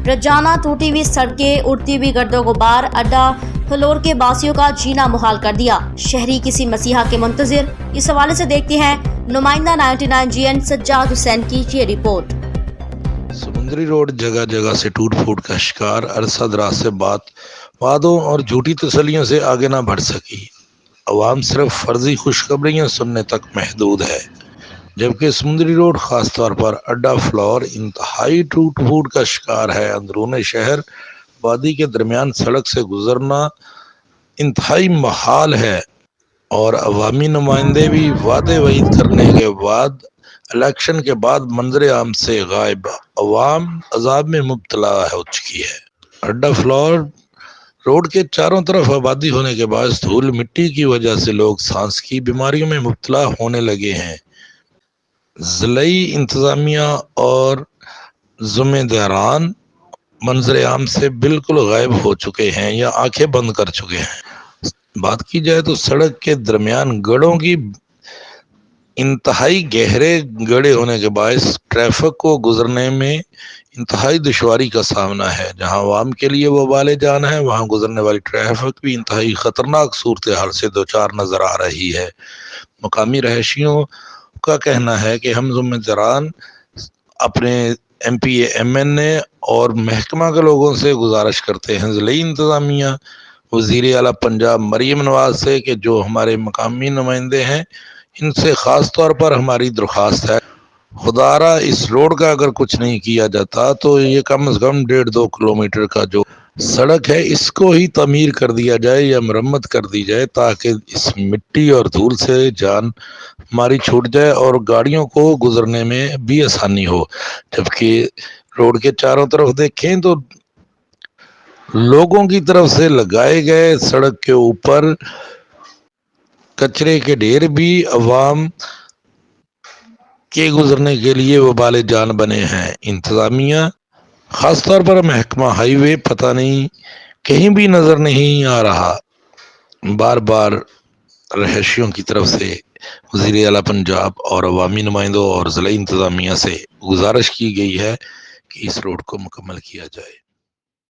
रजाना टूटी हुई सड़कें, उड़ती हुई गर्दो गुबार, अड्डा फ्लोर के बासियों का जीना मुहाल कर दिया। शहरी किसी मसीहा के मुंतजिर, इस हवाले से देखते हैं नुमाइंदा 99 GN सज्जाद हुसैन की ये रिपोर्ट। समुद्री रोड जगह जगह से टूट फूट का शिकार, अरसा दराज से वादों और झूठी तसल्लियों से आगे ना बढ़ सकी। अवाम सिर्फ फर्जी खुशखबरियां सुनने तक महदूद है, जबकि समुद्री रोड खास तौर पर अड्डा फ्लोर इंतहाई टूट फूट का शिकार है। अंदरूनी शहर वादी के दरमियान सड़क से गुजरना इंतहाई महाल है और अवामी नुमाइंदे भी वादे वईद करने के बाद इलेक्शन के बाद मंजर आम से गायब। अवाम अजाब में मुब्तला हो चुकी है। अड्डा फ्लोर रोड के चारों तरफ आबादी होने के बाद धूल मिट्टी की वजह से लोग सांस की बीमारियों में मुब्तला होने लगे हैं। ज़िलाई इंतज़ामिया और ज़िम्मेदारान मंजर आम से बिल्कुल गायब हो चुके हैं या आंखें बंद कर चुके हैं। बात की जाए तो सड़क के दरमियान गड़ों की इंतहाई गहरे गड्ढे होने के बायस ट्रैफिक को गुजरने में इंतहाई दुश्वारी का सामना है। जहां आवाम के लिए वबाल जान है, वहां गुजरने वाली ट्रैफिक भी इंतहाई खतरनाक सूरत हाल से दो चार नजर आ रही है। मुकामी रहायशियों का कहना है कि हम ज़िम्मेदारान अपने MP MNA और महकमा के लोगों से गुजारिश करते हैं, ज़िली इंतज़ामिया वज़ीर आला पंजाब मरीम नवाज से, कि जो हमारे मकामी नुमाइंदे हैं इनसे ख़ास तौर पर हमारी दरख्वास्त है, खुदारा इस रोड का अगर कुछ नहीं किया जाता तो ये कम से कम 1.5-2 किलोमीटर का जो सड़क है इसको ही तमीर कर दिया जाए या मरम्मत कर दी जाए, ताकि इस मिट्टी और धूल से जान हमारी छूट जाए और गाड़ियों को गुजरने में भी आसानी हो। जबकि रोड के चारों तरफ देखें तो लोगों की तरफ से लगाए गए सड़क के ऊपर कचरे के ढेर भी अवाम के गुजरने के लिए वबाल जान बने हैं। इंतज़ामिया खास तौर पर महकमा हाईवे पता नहीं कहीं भी नजर नहीं आ रहा। बार बार रहायशियों की तरफ से वज़ीर आला पंजाब और अवामी नुमाइंदों और ज़िला इंतज़ामिया से गुजारिश की गई है कि इस रोड को मुकम्मल किया जाए।